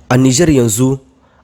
A Nijar yanzu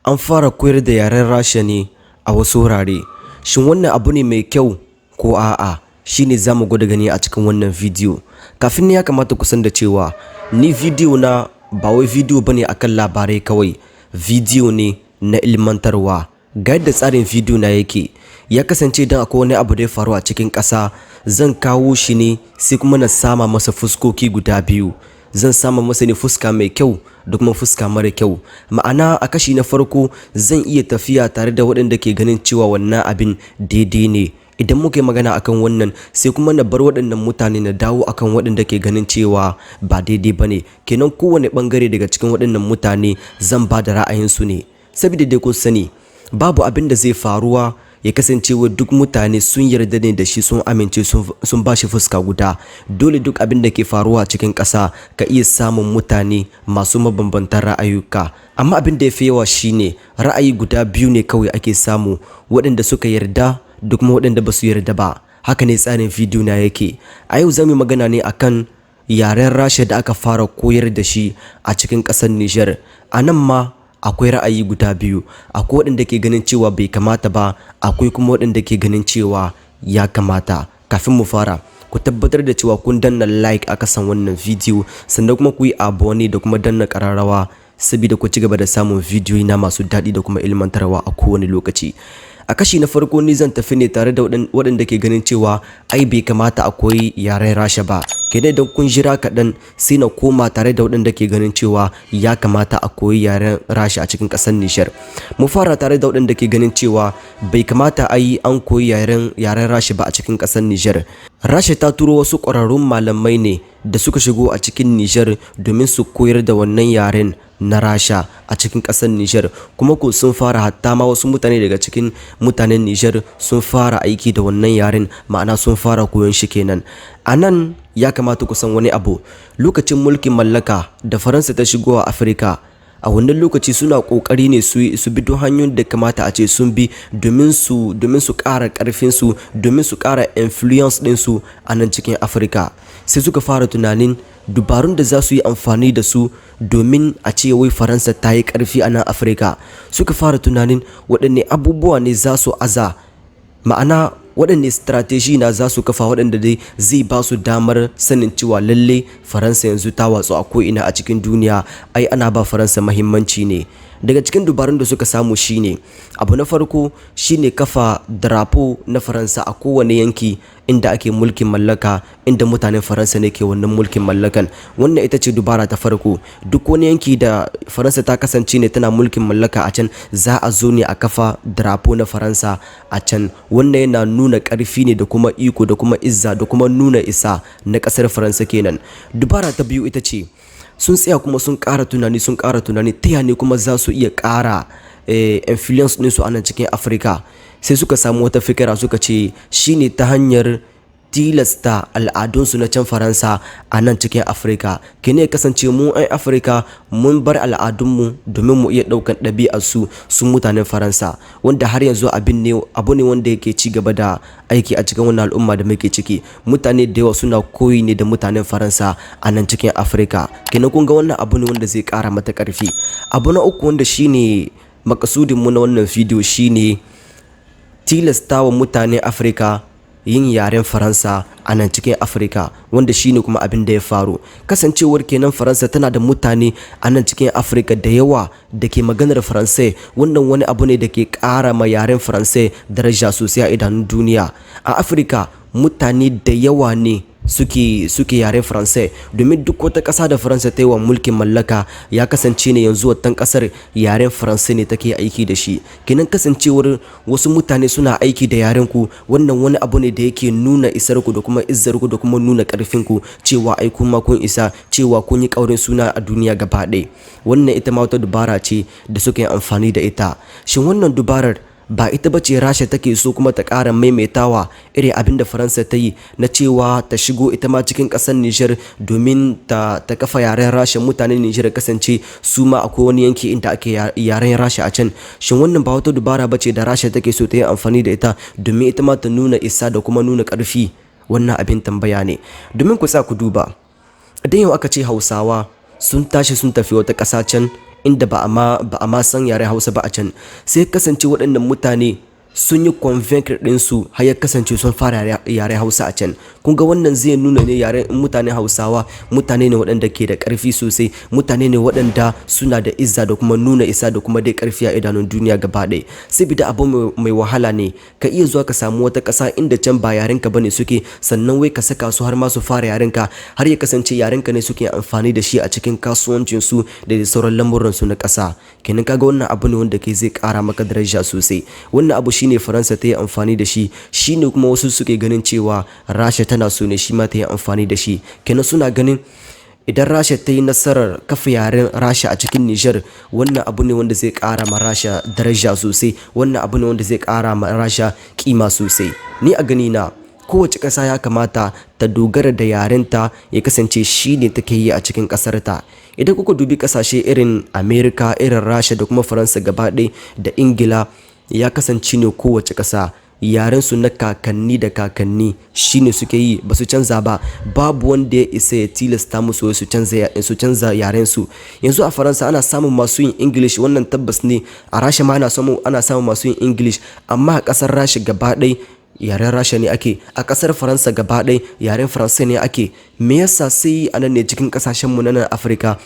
an fara koyar da yaren Rasha ne a wasu wurare. Shin wannan abu ne mai kyau ko a'a? Shine zamu gwada gani a cikin wannan bidiyo. Kafin ya kamata ku san da cewa ni bidiyo na ba wai bidiyo bane akan labarai kawai. Bidiyo ne na ilmantarwa. Ga yadda tsarin bidiyo na yake, ya kasance idan akwai wani abu da ya faru a cikin ƙasa, zan kawo shi ne sai kuma na sama masa fuskoki guda biyu. Zan sama masa ne fuska mai kyau da kuma fuska mara kyau. Ma'ana a kashi na farko zan iya tafiya tare da waɗanda ke ganin cewa wannan abin daidai ne. Idan muka yi magana akan wannan sai kuma na bar waɗannan mutane na dawo akan waɗanda ke ganin cewa ba daidai ba ne. Kenan kowane ɓangare daga cikin waɗannan mutane zan ba da ra'ayinsu ne. Saboda dai kun sani babu abin da zai faruwa ya kasance wa duk mutane sun yarda ne da shi, sun amince, sun ba shi fuska guda. Dole duk abin da ke faruwa a cikin ƙasa ka iya samun mutane masu mabambantan ra'ayuka. Amma abin da ya fi yawa shine ra'ayi guda biyu ne kawai ake samu, waɗanda suka yarda da kuma waɗanda ba su yarda ba. Haka ne tsarin bidiyo na yake. A yau zamu yi magana ne akan yaren Rasha da aka fara koyar da shi a cikin ƙasar Nijar. A nan ma akwai ra'ayi guda biyu. Akwai waɗanda ke ganin cewa bai kamata ba, akwai kuma waɗanda ke ganin cewa ya kamata. Kafin mu fara, ku tabbatar da cewa kun danna like a kasan wannan bidiyo, sannan kuma ku yi abone da kuma danna ƙararrawa saboda ku ci gaba da samun bidiyoyi na masu daɗi da kuma ilmantarwa a kowane lokaci. A kashi na farko ni zan tafi ne tare da waɗanda ke ganin cewa ai bai kamata a koyi yaren Rasha ba. Kenan idan kun jira kaɗan sai na koma tare da waɗanda ke ganin cewa ya kamata a koyi yaren Rasha a cikin ƙasar Nijar. Mu fara tare da waɗanda ke ganin cewa bai kamata a yi an koyi yaren Rasha ba a cikin ƙasar Nijar. Rasha ta turo wasu ƙwararrun malamai ne da suka shigo a cikin Nijar domin su koyar da wannan yaren na Rasha a cikin ƙasar Nijar, kuma ko sun fara, hatta ma wasu mutane daga cikin mutanen Nijar sun fara aiki da wannan yaren, ma'ana sun fara koyon shi kenan. A nan ya kamata ku san wani abu. Lokacin mulkin mallaka da Faransa ta shigo a Afirka, a wannan lokaci suna kokari ne su bi duk hanyoyin da kamata a ce sun bi domin su ƙara ƙarfin su, domin su ƙara influence din su a nan cikin Afirka. Sai suka fara tunanin dubarun da za su yi amfani da su domin a ce wai Faransa ta yi ƙarfi a nan Afirka. Suka fara tunanin waɗanne abubuwa ne za su aza, ma'ana waɗanne strategy na za su kafa waɗanda dai zai ba su damar sanin cewa lalle Faransa yanzu ta watsu a ko'ina a cikin duniya, ai ana ba Faransa mahimmanci ne. Daga cikin dubarun da suka samu shine, abu na farko shine kafa drapo na Faransa a kowane yanki inda ake mulkin mallaka, inda mutanen Faransa ne ke wannan mulkin mallakan. Wannan ita ce dubara ta farko. Duk wani yanki da Faransa ta kasance ne tana mulkin mallaka a can, za a zo ne a kafa drapo na Faransa a can. Wannan yana nuna ƙarfi ne da kuma iko da kuma izza da kuma nuna isa na ƙasar Faransa kenan. Dubara ta biyu ita ce sun tsaya kuma sun ƙara tunani ta yane kuma za su iya ƙara influence ɗinsu a nan cikin Afirka. Sai suka samu wata fikira, suka ce shine ta hanyar tilasta al'adunsu na can Faransa a nan cikin Afirka. Kene ya kasance mu 'yan Afirka mun bar al'adunmu domin mu iya ɗaukan ɗabi'arsu sun mutanen Faransa, wanda har yanzu abu ne wanda yake ci gaba da aiki a cikin wannan al'umma da muke ciki. Mutane da yawa suna koyi ne da mutanen Faransa a nan cikin Afirka. Kenan kun ga wannan abu ne wanda zai ƙara mata ƙarfi. Abu na uku wanda shine makasudinmu na wannan bidiyo shine tilastawa mutanen Afirka yin yaren Faransa a nan cikin Afirka, wanda shine kuma abin da ya faru. Kasancewar kenan Faransa tana da mutane a nan cikin Afirka da yawa da ke maganar Faransai, wannan wani abu ne da ke ƙara ma yaren Faransai daraja sosai a idanun duniya. A Afirka mutane da yawa ne suke yaren Faransai, domin duk wata ƙasa da Faransa ta yi wa mulkin mallaka ya kasance ne yanzu watan ƙasar yaren Faransai ne take aiki da shi. Kenan kasancewar wasu mutane suna aiki da yaren ku, wannan wani abu ne da yake nuna isar ku da kuma izzar ku da kuma nuna ƙarfin ku, cewa ai kuma kun isa, cewa kun yi ƙaurin suna a duniya gaba ɗaya. Wannan ita ma wata dubara ce da suka yi amfani da ita. Shin wannan dubarar ba ita ba ce Rasha take so kuma ta ƙara maimaitawa irin abin da Faransa ta yi na cewa ta shigo ita ma cikin ƙasar Nijar domin ta kafa yaren Rasha, mutanen Nijar kasance su ma akwai wani yanki inda ake yaren Rasha a can. Shin wannan ba wata dubara ba ce da Rasha take so ta yi amfani da ita domin ita ma ta nuna isa da kuma nuna ƙarfi? Wannan abin tambaya ne. Domin ku sa ku duba, idan yau aka ce Hausawa sun tashi sun tafi wata ƙasa can inda ba a ma san yaren hausa ba a can, sai kasance waɗannan mutane sun yi convert ɗinsu har ya kasance sun fara yaren hausa a can. Kun ga wannan zai nuna ne yaren mutane hausawa mutane ne waɗanda ke da ƙarfi sosai, mutane ne waɗanda suna da izza da kuma nuna isa da kuma dai ƙarfi a idanun duniya gaba ɗaya. Saboda abu mai wahala ne ka iya zuwa ka samu wata ƙasa inda can ba yarenka bane suke, sannan wai ka saka su har ma su fara yarenka, har ya kasance yarenka ne suke amfani da shi a cikin kasuwancinsu da sauran lamuransu na ƙasa. Kenan kaga wannan abu ne wanda ke zai ƙara maka daraja sosai. Wannan abu shine Faransa ta yi amfani da shi, shine kuma wasu suke ganin cewa Rasha tana so ne shi ma ta yi amfani da shi. Kenan suna ganin idan Rasha ta yi nasarar kafa yaren Rasha a cikin Nijar, wannan abu ne wanda zai ƙara ma Rasha daraja sosai, wannan abu ne wanda zai ƙara ma Rasha kima sosai. Ni a gani na kowace ƙasa ya kamata ta dogara da yarenta ya kasance shi ne take yi a cikin ƙasarta. Idan kuka dubi ƙasashe irin Amerika, irin Rasha da kuma Faransa gaba ɗaya da Ingila, ya kasance ne kowace ƙasa yarensu na kakanni da kakanni shine suke yi, ba su canza ba. Babu wanda ya isa ya tilasta musu su canza yarensu. Yanzu a Faransa ana samun masu yin English, wannan tabbas ne. A Rasha ma ana samun masu yin English, amma a ƙasar Rasha gaba ɗaya yaren Rasha ne ake, a ƙasar Faransa gaba ɗaya yaren Faransa ne ake. Me yasa sai a nan ne cikin ƙasashenmu na nan Afirka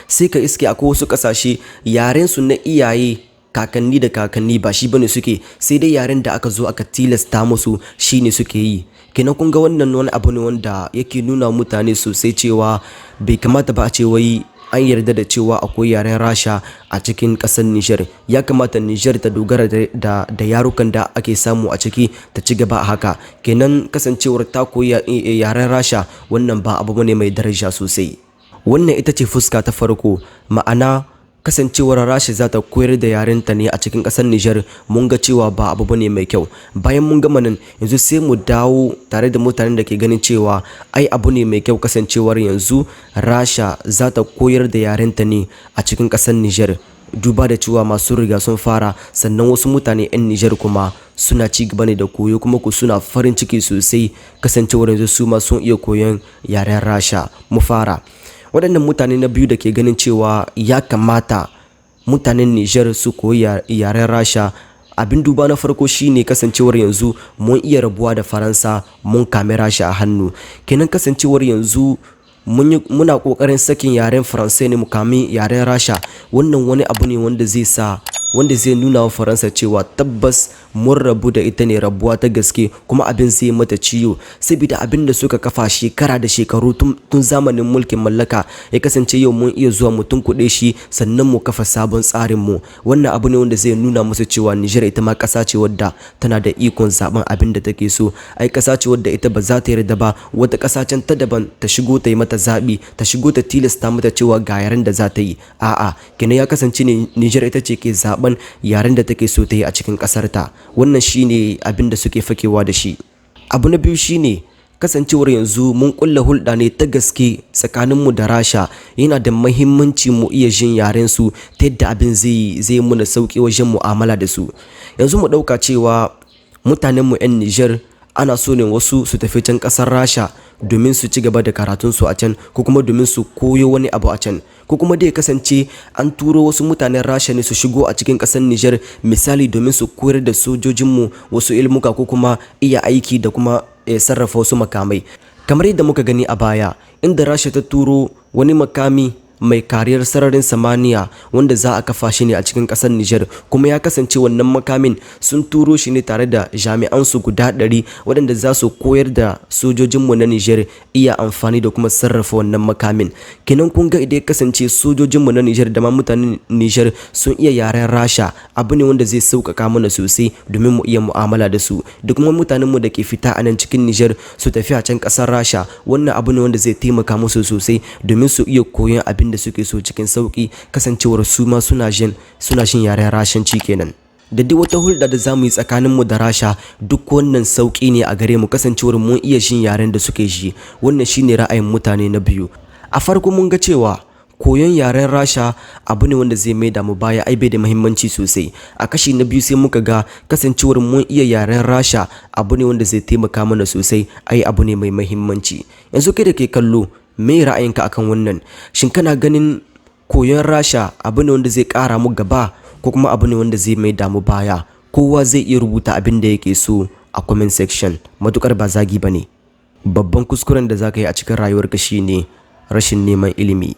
sai ka iske akwai wasu ƙasashe yarensu na iyaye kakanni da kakanni ba shi bane suke, sai dai yaren da aka zo aka tilasta musu shine suke yi. Kenan kun ga wannan wani abu ne wanda yake nuna mutane sosai cewa bai kamata ba a ce wai an yarda da cewa akwai yaren Rasha a cikin ƙasar Nijar. Ya kamata Nijar ta dogara da yarukan da ake samu a ciki ta ci gaba a haka. Kenan kasancewar ta koyi yaren Rasha wannan ba abu bane mai daraja sosai. Wannan ita ce fuska ta farko, ma'ana kasancewar Rasha za ta koyar da yarenta ne a cikin ƙasar Nijar, mun ga cewa ba abu bane mai kyau. Bayan mun gama nan, yanzu sai mu dawo tare da mutanen da ke ganin cewa ai abu ne mai kyau kasancewar yanzu Rasha za ta koyar da yarenta ne a cikin ƙasar Nijar. Duba da cewa masu riga sun fara, sannan wasu mutane 'yan Nijar kuma suna ci gaba ne da koyo, kuma ku suna farin ciki sosai kasancewar yanzu su ma sun iya koyon yaren Rasha. Mu fara. Waɗannan mutane na biyu da ke ganin cewa ya kamata mutanen Nijar su koyi yaren Rasha, abin duba na farko shine kasancewar yanzu mun iya rabuwa da Faransa, mun kame Rasha a hannu. Kenan kasancewar yanzu muna kokarin sakin yaren Faransa ne mu kame yaren Rasha, wannan wani abu ne wanda zai nuna wa Faransa cewa tabbas mun rabu da ita ne rabuwa ta gaske, kuma abin zai mata ciwo, saboda abin da suka kafa shekara da shekaru tun zamanin mulkin mallaka ya kasance yau mun iya zuwa mu tunkuɗe shi sannan mu kafa sabon tsarin mu. Wannan abu ne wanda zai nuna musu cewa Nijar ita ma ƙasa ce wadda tana da ikon zaben abin da take so. Ai ƙasa ce wadda ita ba za ta yarda ba wata ƙasa can ta daban ta shigo ta yi mata zaɓi, ta shigo ta tilasta mata cewa ga yaren da za ta yi. A'a, kenan ya kasance ne Nijar ita ce ke zaben yaren da take so ta yi a cikin ƙasarta. Wannan shine abin da suke fakewa da shi. Abu na biyu shine kasancewar yanzu mun kulla hulɗa ne ta gaske tsakaninmu da Rasha. Yana da muhimmanci mu iya jin yaren su ta yadda abin zai muna sauki wajen mu'amala da su. Yanzu mu ɗauka cewa mutanenmu 'yan Nijar ana so ne wasu su tafi can ƙasar Rasha domin su ci gaba da karatunsu a can, ko kuma domin su koyo wani abu a can, ko kuma dai kasance an turo wasu mutanen Rasha ne su shigo a cikin ƙasar Nijar, misali domin su koyar da sojojinmu wasu ilmuka ko kuma iya aiki da kuma sarrafa wasu makamai. Kamar yadda muka gani a baya, inda Rasha ta turo wani makami mai kariyar sararin samaniya wanda za a kafa shi ne a cikin ƙasar Nijar, kuma ya kasance wannan makamin sun turo shi ne tare da jami'an su guda 100 waɗanda za su koyar da sojojinmu na Nijar iya amfani da kuma sarrafa wannan makamin. Kenan kun ga idan ya kasance sojojinmu na Nijar da ma mutanen Nijar sun iya yaren Rasha, abu ne wanda zai sauƙaƙa mana sosai domin mu iya mu'amala da su. Da kuma mutanenmu da ke fita a nan cikin Nijar su tafi a can ƙasar Rasha, wannan abu ne wanda zai taimaka musu sosai domin su iya koyon abin da suke so cikin sauki, kasancewar su ma suna jin yaren Rashanci kenan. Da duk wata hulɗa da zamu yi tsakaninmu da Rasha, duk wannan sauki ne a gare mu kasancewar mun iya jin yaren da suke ji. Wannan shine ra'ayin mutane na biyu. A farko mun ga cewa koyon yaren Rasha abu ne wanda zai maida mu baya, ai bai da muhimmanci sosai. A kashi na biyu sai muka ga kasancewar mun iya yaren Rasha abu ne wanda zai taimaka mana sosai, ai abu ne mai muhimmanci. Yanzu kai da ke kallo, me ra'ayinka akan wannan? Shin kana ganin koyon Rasha abu ne wanda zai ƙara mu gaba ko kuma abu ne wanda zai mai damu baya. Kowa zai iya rubuta abin da yake so a comment section, matukar ba zagi bane. Babban kuskuren da zaka yi a cikin rayuwarka shine rashin neman ilimi.